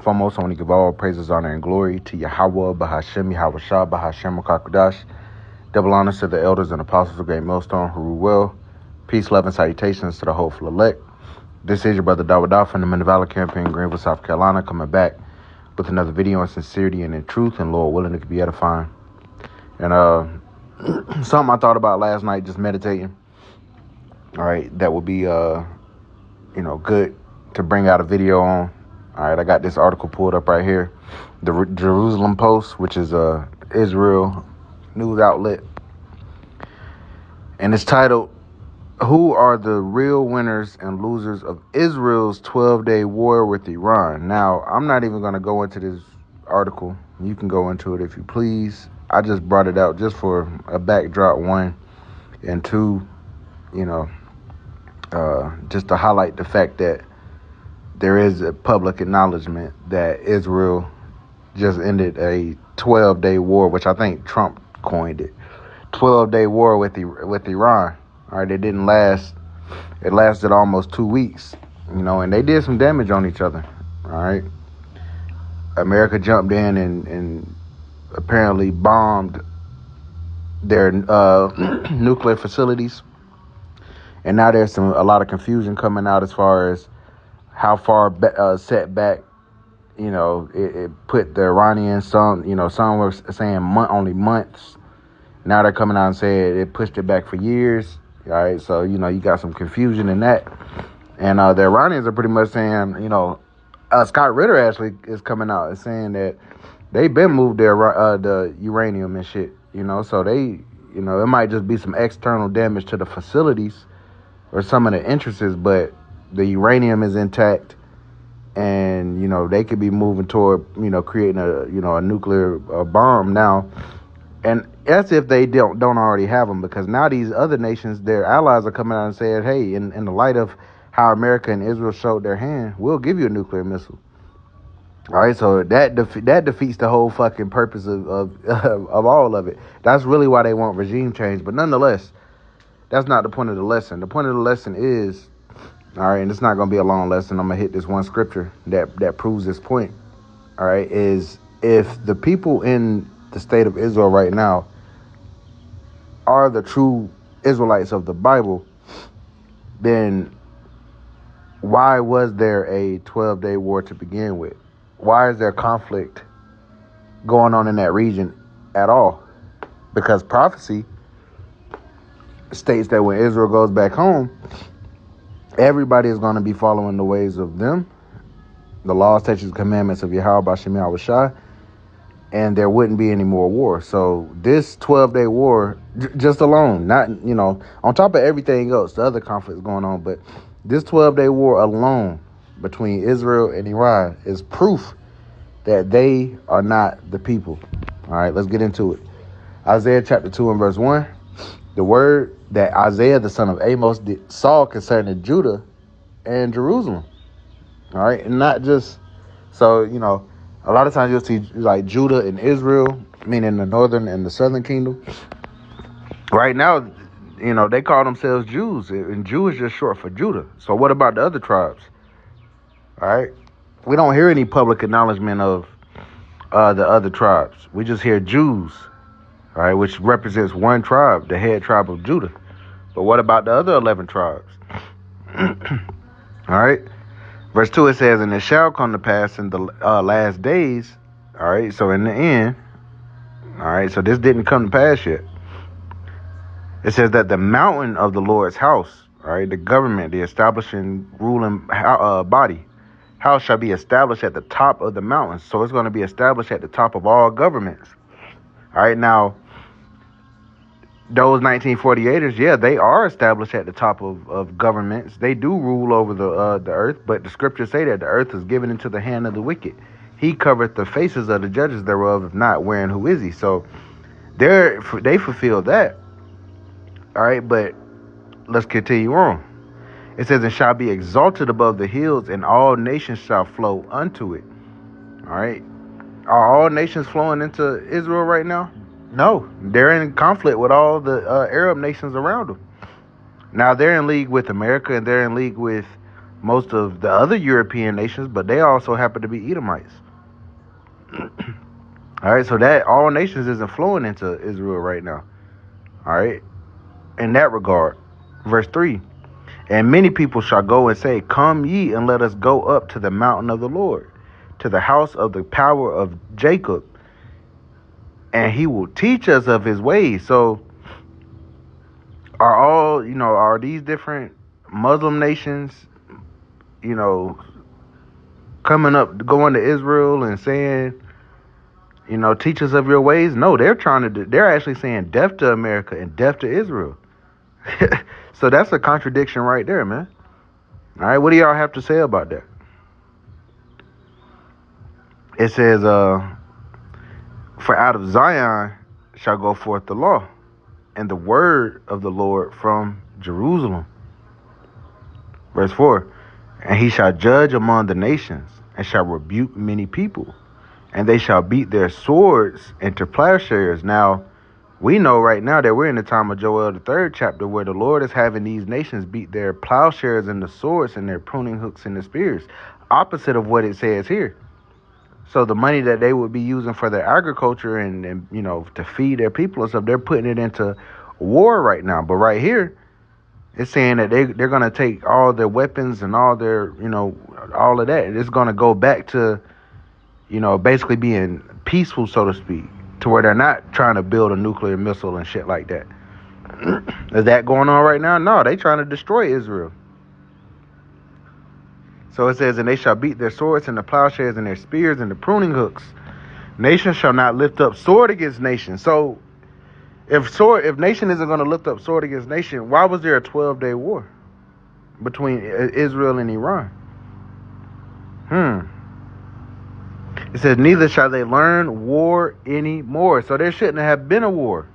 foremost, I want to give all praises, honor, and glory to Yahweh, Bahashem, Yahweh Shah, Bahashem, Kakudash. Double honors to the elders and apostles of Great Millstone who rule well. Peace, love, and salutations to the hopeful elect. This is your brother Dawada from the Men of Valor campaign in Greenville, South Carolina, coming back with another video on sincerity and in truth, and Lord willing, it could be edifying. And something I thought about last night, just meditating. All right, that would be good to bring out a video on. All right, I got this article pulled up right here, the Jerusalem Post, which is a Israel news outlet, and it's titled, "Who are the real winners and losers of Israel's 12-day war with Iran?" Now, I'm not even going to go into this article. You can go into it if you please. I just brought it out just for a backdrop, one, and two, just to highlight the fact that there is a public acknowledgement that Israel just ended a 12-day war, which I think Trump coined it. 12-day war with Iran. All right, it didn't last. It lasted almost 2 weeks, and they did some damage on each other. All right. America jumped in and apparently bombed their nuclear facilities. And now there's a lot of confusion coming out as far as how far set back, it put the Iranians. Some were saying only months. Now they're coming out and saying it pushed it back for years. All right, so, you got some confusion in that. And the Iranians are pretty much saying, Scott Ritter actually is coming out and saying that they've been moved the uranium and shit, so they, it might just be some external damage to the facilities or some of the entrances, but the uranium is intact, and they could be moving toward creating a nuclear bomb now, and that's if they don't already have them, because now these other nations, their allies, are coming out and saying, hey, in the light of how America and Israel showed their hand, we'll give you a nuclear missile. All right, so that defeats the whole fucking purpose of all of it. That's really why they want regime change, but nonetheless, that's not the point of the lesson. The point of the lesson is, all right, and it's not going to be a long lesson. I'm going to hit this one scripture that proves this point, all right, is if the people in the state of Israel right now are the true Israelites of the Bible, then why was there a 12-day war to begin with? Why is there conflict going on in that region at all? Because prophecy states that when Israel goes back home, everybody is going to be following the ways of them, the laws, statutes, commandments of Yahweh, Bashem, Yahweh Shai, and there wouldn't be any more war. So this 12-day war, just alone, not, on top of everything else, the other conflicts going on, but this 12-day war alone between Israel and Iran is proof that they are not the people. All right, let's get into it. Isaiah chapter 2 and verse 1. The word that Isaiah, the son of Amos, saw concerning Judah and Jerusalem. All right, and not just, so, a lot of times you'll see like Judah and Israel, meaning the northern and the southern kingdom. Right now, they call themselves Jews, and Jew is just short for Judah. So what about the other tribes? All right, we don't hear any public acknowledgement of the other tribes. We just hear Jews, all right, which represents one tribe, the head tribe of Judah. But what about the other 11 tribes? All right. Verse 2, it says, "And it shall come to pass in the last days." All right. So in the end, all right. So this didn't come to pass yet. It says that the mountain of the Lord's house, all right, the government, the establishing ruling body, house shall be established at the top of the mountains. So it's going to be established at the top of all governments. All right. Now, those 1948ers, yeah, they are established at the top of governments. They do rule over the earth, but the scriptures say that the earth is given into the hand of the wicked. He covereth the faces of the judges thereof, if not, wherein who is he? So they fulfilled that. All right, but let's continue on. It says, "And shall be exalted above the hills, and all nations shall flow unto it." All right. Are all nations flowing into Israel right now? No, they're in conflict with all the Arab nations around them. Now they're in league with America, and they're in league with most of the other European nations, but they also happen to be Edomites. All right, so that all nations isn't flowing into Israel right now. All right, in that regard. Verse 3, and many people shall go and say, come ye and let us go up to the mountain of the Lord, to the house of the power of Jacob, and he will teach us of his ways. So are these different Muslim nations, coming up, going to Israel and saying, teach us of your ways? No, they're actually saying death to America and death to Israel. So that's a contradiction right there, man. All right, what do y'all have to say about that? It says, for out of Zion shall go forth the law and the word of the Lord from Jerusalem. Verse 4, and he shall judge among the nations and shall rebuke many people, and they shall beat their swords into plowshares. Now, we know right now that we're in the time of Joel, the 3rd chapter, where the Lord is having these nations beat their plowshares and the swords and their pruning hooks and the spears, opposite of what it says here. So the money that they would be using for their agriculture and to feed their people and stuff, they're putting it into war right now. But right here, it's saying that they're going to take all their weapons and all their, all of that. And it's going to go back to, basically being peaceful, so to speak, to where they're not trying to build a nuclear missile and shit like that. Is that going on right now? No, they trying to destroy Israel. So it says, and they shall beat their swords and the plowshares and their spears and the pruning hooks. Nation shall not lift up sword against nation. So if nation isn't going to lift up sword against nation, why was there a 12-day war between Israel and Iran? It says, neither shall they learn war anymore. So there shouldn't have been a war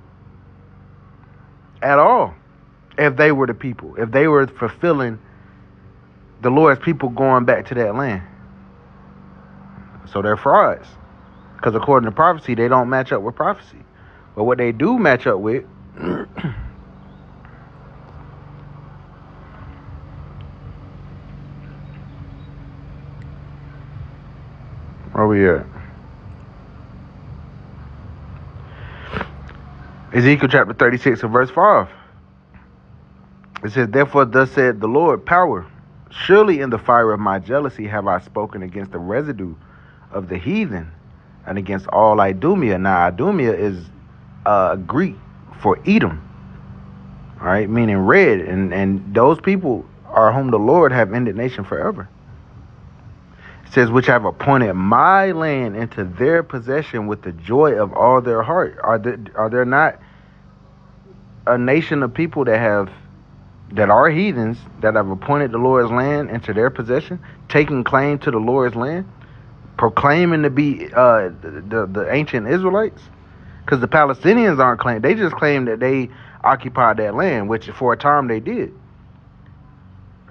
at all if they were the people, if they were fulfilling the Lord's people going back to that land. So they're frauds. Because according to prophecy, they don't match up with prophecy. But what they do match up with where we at? Ezekiel chapter 36 and verse 5. It says, therefore thus said the Lord, power, surely in the fire of my jealousy have I spoken against the residue of the heathen and against all Idumea. Now Idumea is Greek for Edom, all right, meaning red, and those people are whom the Lord have indignation forever. It says, which have appointed my land into their possession with the joy of all their heart. Are there not a nation of people that are heathens that have appointed the Lord's land into their possession, taking claim to the Lord's land, proclaiming to be the ancient Israelites? Because the Palestinians aren't claiming. They just claim that they occupied that land, which for a time they did.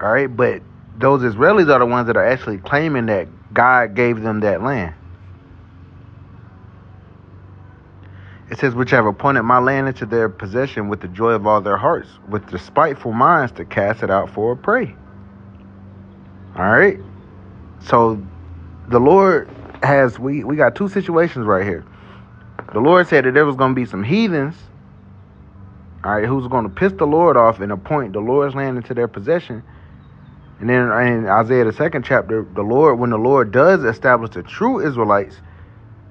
All right, but those Israelis are the ones that are actually claiming that God gave them that land. It says, which have appointed my land into their possession with the joy of all their hearts, with the spiteful minds to cast it out for a prey. All right. So the Lord has, we got two situations right here. The Lord said that there was going to be some heathens, all right, who's going to piss the Lord off and appoint the Lord's land into their possession. And then in Isaiah, the 2nd chapter, when the Lord does establish the true Israelites,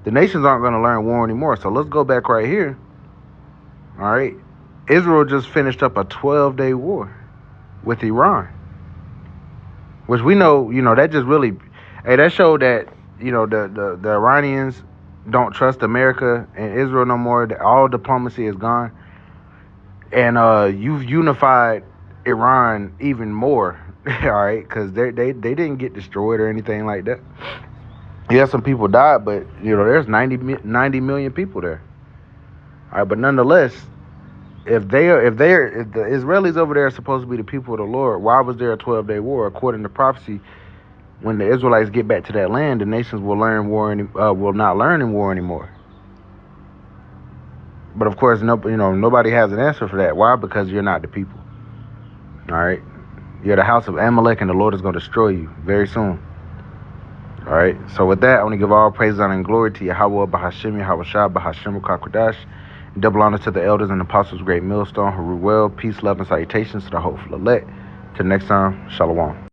the nations aren't going to learn war anymore. So let's go back right here. All right. Israel just finished up a 12-day war with Iran, which we know, that just really, that showed that, the Iranians don't trust America and Israel no more. That all diplomacy is gone. And you've unified Iran even more, all right, because they didn't get destroyed or anything like that. Yeah, some people died, but there's 90 million people there. All right, but nonetheless, if the Israelis over there are supposed to be the people of the Lord, why was there a 12-day war? According to prophecy, when the Israelites get back to that land, the nations will not learn in war anymore. But of course, nobody has an answer for that. Why? Because you're not the people. All right, You're the house of Amalek, and the Lord is going to destroy you very soon. All right. So with that, I want to give all praise, honor, and glory to Yahweh, Bahashim, Yahweh Shah, Bahashim, Kakradash. Double honor to the elders and apostles, great millstone, Haruel. Peace, love, and salutations to the hopeful elect. Till next time, Shalom.